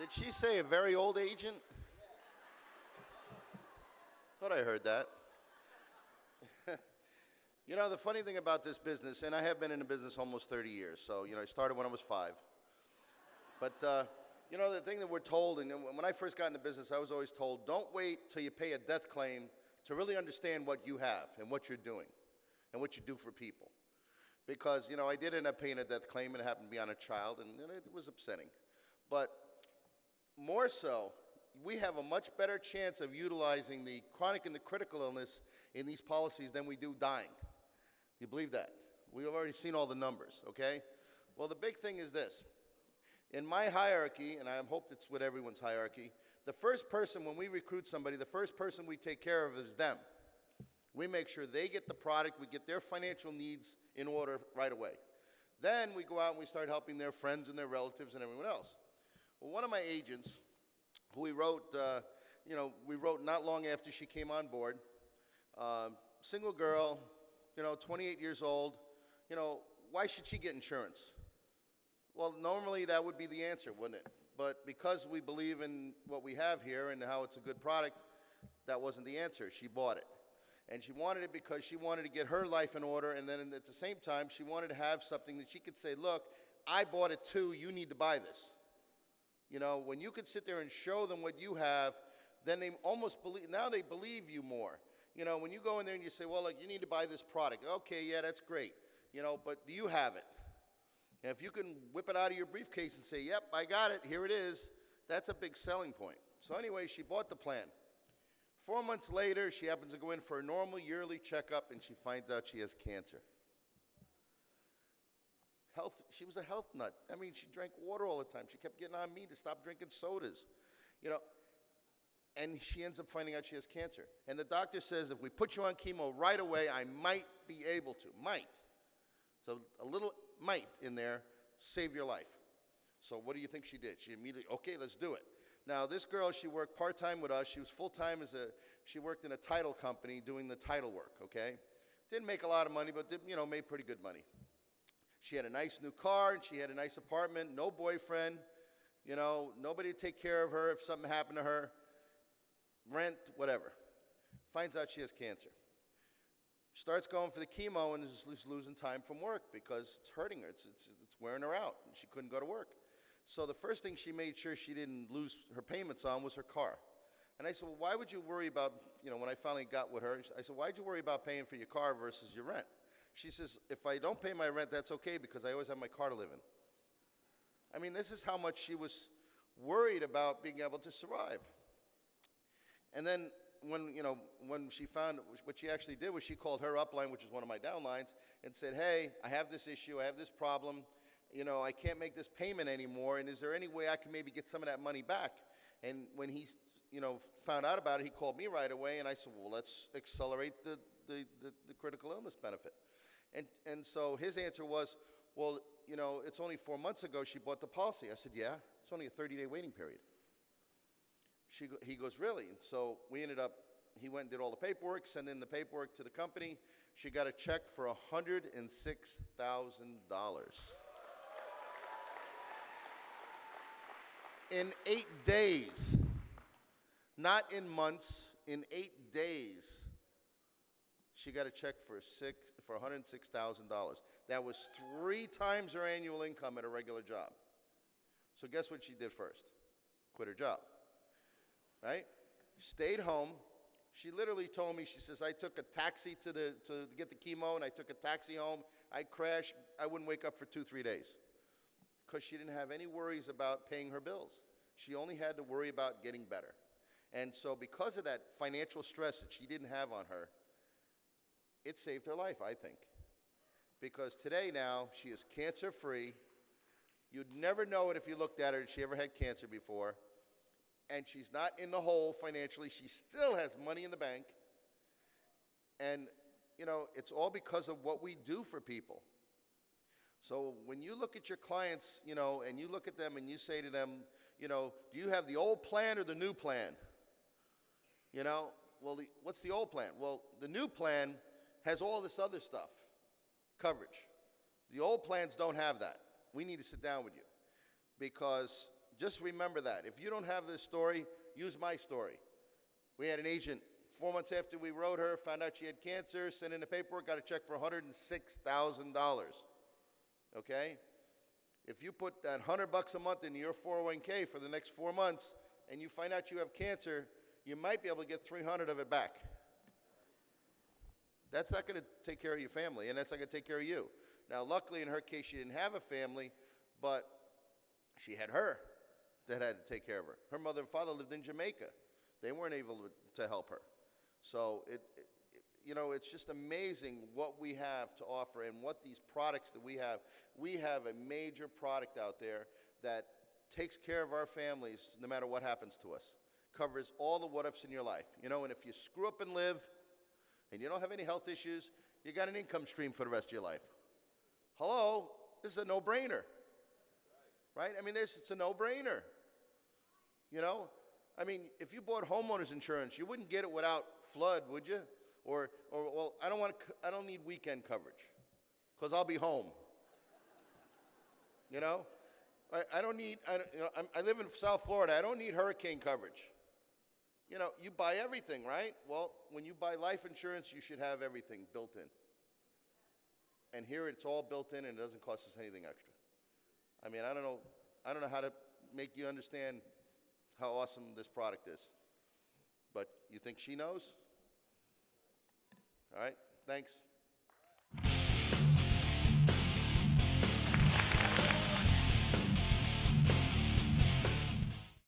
Did she say a very old agent? Thought I heard that. You know, the funny thing about this business, and I have been in the business almost 30 years, so, I started when I was 5. But, the thing that we're told, and when I first got into business, I was always told, don't wait till you pay a death claim to really understand what you have and what you're doing and what you do for people. Because, I did end up paying a death claim, and it happened to be on a child, and it was upsetting. But more so, we have a much better chance of utilizing the chronic and the critical illness in these policies than we do dying. You believe that? We've already seen all the numbers, okay? Well, the big thing is this. In my hierarchy, and I hope it's with everyone's hierarchy, the first person, when we recruit somebody, the first person we take care of is them. We make sure they get the product, we get their financial needs in order right away. Then we go out and we start helping their friends and their relatives and everyone else. Well, one of my agents, who we wrote not long after she came on board, single girl, 28 years old, why should she get insurance? Well, normally that would be the answer, wouldn't it? But because we believe in what we have here and how it's a good product, that wasn't the answer. She bought it. And she wanted it because she wanted to get her life in order, and then at the same time, she wanted to have something that she could say, look, I bought it too, you need to buy this. When you could sit there and show them what you have, then they almost believe, now they believe you more. When you go in there and you say, well, look, you need to buy this product. Okay, yeah, that's great. But do you have it? And if you can whip it out of your briefcase and say, yep, I got it, here it is, that's a big selling point. So anyway, she bought the plan. 4 months later, she happens to go in for a normal yearly checkup, and she finds out she has cancer. She was a health nut. I mean, she drank water all the time. She kept getting on me to stop drinking sodas, and she ends up finding out she has cancer. And the doctor says, if we put you on chemo right away, I might be able to. Might. So a little might in there, save your life. So what do you think she did? She immediately, okay, let's do it. Now, this girl, she worked part-time with us. She was full-time she worked in a title company doing the title work, okay? Didn't make a lot of money, but, made pretty good money. She had a nice new car, and she had a nice apartment, no boyfriend, nobody to take care of her if something happened to her, rent, whatever. Finds out she has cancer. Starts going for the chemo and is losing time from work because it's hurting her. It's wearing her out, and she couldn't go to work. So the first thing she made sure she didn't lose her payments on was her car. And I said, well, why would you worry about, when I finally got with her, I said, why'd you worry about paying for your car versus your rent? She says, if I don't pay my rent, that's okay because I always have my car to live in. I mean, this is how much she was worried about being able to survive. And then when she found, what she actually did was she called her upline, which is one of my downlines, and said, hey, I have this issue, I have this problem, I can't make this payment anymore, and is there any way I can maybe get some of that money back? And when he, found out about it, he called me right away, and I said, well, let's accelerate the critical illness benefit. And so his answer was, well, it's only 4 months ago she bought the policy. I said, yeah, it's only a 30-day waiting period. He goes, really? And so we ended up, he went and did all the paperwork, sent in the paperwork to the company. She got a check for $106,000. In 8 days, not in months, in 8 days, she got a check for $106,000. That was 3 times her annual income at a regular job. So guess what she did first? Quit her job, right? Stayed home. She literally told me, she says, I took a taxi to get the chemo, and I took a taxi home. I crashed. I wouldn't wake up for 2-3 days because she didn't have any worries about paying her bills. She only had to worry about getting better. And so because of that financial stress that she didn't have on her, it saved her life, I think. Because today now, she is cancer-free. You'd never know it if you looked at her if she ever had cancer before. And she's not in the hole financially. She still has money in the bank. And, it's all because of what we do for people. So when you look at your clients, and you look at them and you say to them, do you have the old plan or the new plan? Well, what's the old plan? Well, the new plan has all this other stuff, coverage. The old plans don't have that. We need to sit down with you because Just remember that. If you don't have this story, use my story. We had an agent, 4 months after we wrote her, found out she had cancer, sent in the paperwork, got a check for $106,000. Okay? If you put that $100 a month into your 401k for the next 4 months and you find out you have cancer, you might be able to get 300 of it back. That's not going to take care of your family, and that's not going to take care of you. Now, luckily, in her case, she didn't have a family, but she had her that had to take care of her. Her mother and father lived in Jamaica. They weren't able to help her. So, it's just amazing what we have to offer and what these products that we have. We have a major product out there that takes care of our families no matter what happens to us. Covers all the what-ifs in your life. And if you screw up and live and you don't have any health issues, you got an income stream for the rest of your life. Hello? This is a no-brainer. Right? I mean, it's a no-brainer. If you bought homeowners insurance, you wouldn't get it without flood, would you? Or well, I don't need weekend coverage because I'll be home. I don't need. I live in South Florida. I don't need hurricane coverage. You buy everything, right? Well, when you buy life insurance, you should have everything built in. And here it's all built in, and it doesn't cost us anything extra. I don't know how to make you understand how awesome this product is. But you think she knows? All right, thanks.